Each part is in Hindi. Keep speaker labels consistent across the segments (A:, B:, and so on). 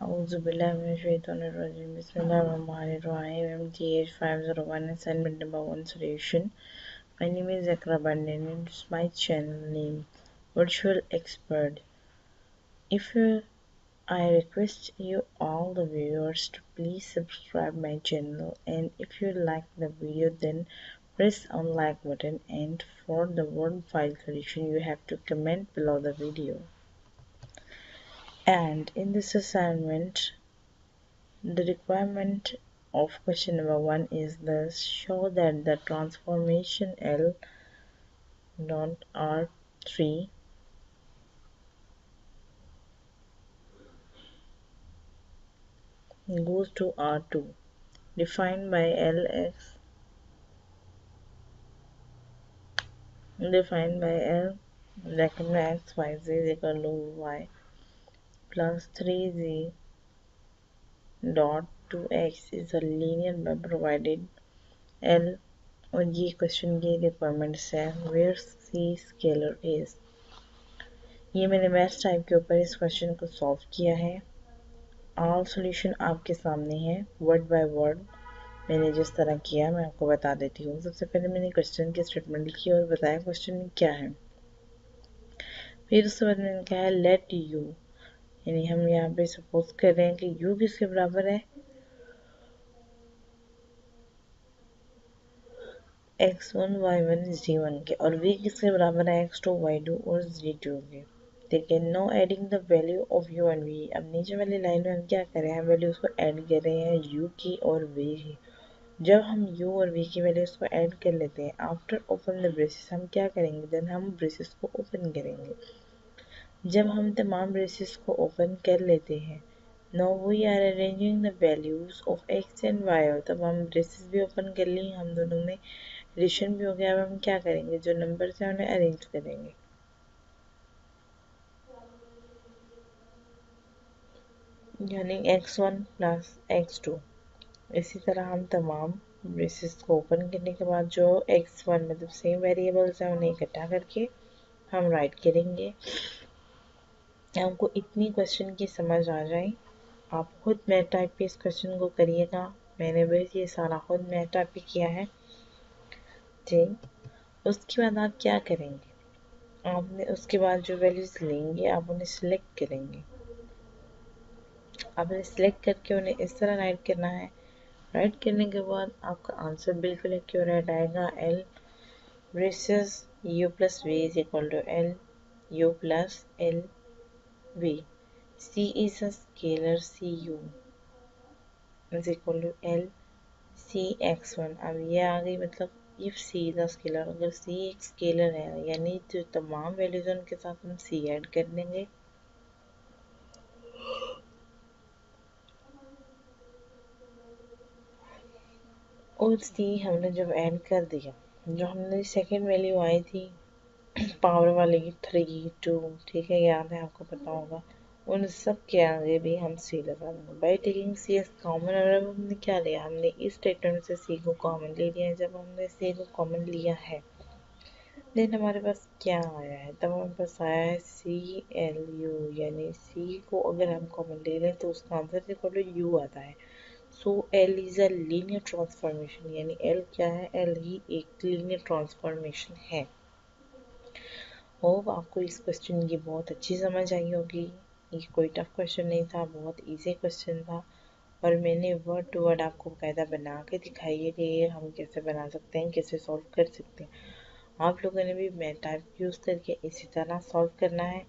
A: Auzubillahiminash-shaytanir-rajim. Bismillahir-rahmanir-rahim. MTH501 assignment number 1 solution. My name is Algebra and it's my channel name Virtual Expert. I request you all the viewers to please subscribe my channel, and if you like the video then press on like button, and for the word file solution you have to comment below the video. And in this assignment, the requirement of question number 1 is thus: show that the transformation L dot R3 goes to R2, defined by L bracket में x y z is equal to y plus 3z dot 2x is a linear number provided L, और ये क्वेश्चन की रिक्वायरमेंट्स है वेयर सी स्केलर इज। ये मैंने मैथ्स टाइप के ऊपर इस क्वेश्चन को सॉल्व किया है। ऑल सॉल्यूशन आपके सामने है, वर्ड बाय वर्ड मैंने जिस तरह किया मैं आपको बता देती हूँ। सबसे पहले मैंने क्वेश्चन की स्टेटमेंट लिखी और बताया क्वेश्चन में क्या है। फिर उसके बाद मैंने कहा है लेट यू, यानी हम यहाँ पे सपोज कर रहे हैं कि यू किसके बराबर है, x1 y1 z1 के, और v किसके बराबर है, x2 y2 और z2 के। ठीक है, no adding the value of u and v। अब नीचे वाली लाइन में हम क्या कर रहे हैं, वैल्यूज को ऐड कर रहे हैं u की और v की। जब हम u और v की वैल्यूज को ऐड कर लेते हैं आफ्टर ओपन द ब्रेसेस, हम क्या करेंगे, देन हम ब्रेसेस को ओपन करेंगे। जब हम तमाम ब्रेसेस को ओपन कर लेते हैं, now we are arranging the values of x and y, तब हम ब्रेसेस भी ओपन कर ली, हम दोनों में एडिशन भी हो गया। अब हम क्या करेंगे, जो नंबर है उन्हें अरेंज करेंगे। यानी x1 प्लस x2। इसी तरह हम तमाम ब्रेसेस को ओपन करने के बाद जो x1 मतलब सेम वेरिएबल्स हैं उन्हें इकट्ठा करके हम राइट करेंगे। आपको इतनी क्वेश्चन की समझ आ जाए, आप खुद मैथ टाइप पे इस क्वेश्चन को करिएगा। मैंने बस ये सारा खुद मैथ टाइप पे किया है। ठीक, उसके बाद आप क्या करेंगे, आपने उसके बाद जो वैल्यूज लेंगे आप उन्हें सिलेक्ट करेंगे। आपने सिलेक्ट करके उन्हें इस तरह राइट करना है। राइट करने के बाद आपका आंसर बिल्कुल एक्यूरेट आएगा। L braces u plus v is equal to L u plus L v। c is a scalar c u is equal to L c x1। अब ये आ गई, मतलब if c is a scalar, अगर c एक स्केलर है यानी जो तमाम वैल्यूज हैं उनके साथ हम c ऐड कर देंगे। और c हमने जब ऐड कर दिया, जो हमने सेकेंड वैल्यू आई थी पावर वाले की 3 2, ठीक है, याद है आपको, पता होगा, उन सब के आगे भी हम c लगा देंगे by taking c as common. और अब हमने क्या लिया, हमने इस स्टेटमेंट से c को कॉमन ले लिया है। जब हमने c को कॉमन लिया है देन हमारे पास क्या आया है, तब हमारे पास आया है सी एल यू, यानी c को अगर हम कॉमन ले लें तो उसका आंसर इक्वल टू u आता है। सो L is a linear transformation, यानी L क्या है, L ही एक लीनियर ट्रांसफॉर्मेशन है। होप आपको इस क्वेश्चन की बहुत अच्छी समझ आई होगी। ये कोई टफ क्वेश्चन नहीं था, बहुत इजी क्वेश्चन था, और मैंने वर्ड टू वर्ड आपको कायदा बना के दिखाई है कि हम कैसे बना सकते हैं, कैसे सॉल्व कर सकते हैं। आप लोगों ने भी मैथ टाइप यूज़ करके इसी तरह सॉल्व करना है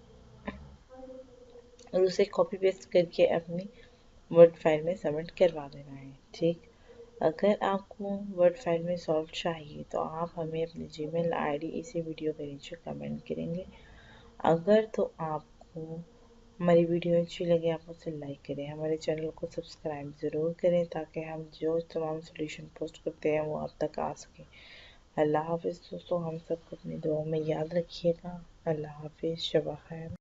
A: और उसे कॉपी पेस्ट करके अपनी वर्ड फाइल में सबमिट करवा देना है। ठीक, अगर आपको वर्ड फाइल में सॉल्व चाहिए तो आप हमें अपनी जीमेल आईडी इसी वीडियो के नीचे कमेंट करेंगे। अगर तो आपको हमारी वीडियो अच्छी लगे आप उसे लाइक करें, हमारे चैनल को सब्सक्राइब ज़रूर करें ताकि हम जो तमाम सॉल्यूशन पोस्ट करते हैं वो आप तक आ सके। अल्लाह हाफिज़ दोस्तों, हम सबको अपनी दुआओं में याद रखिएगा। अल्लाह हाफिज़, शब खैर।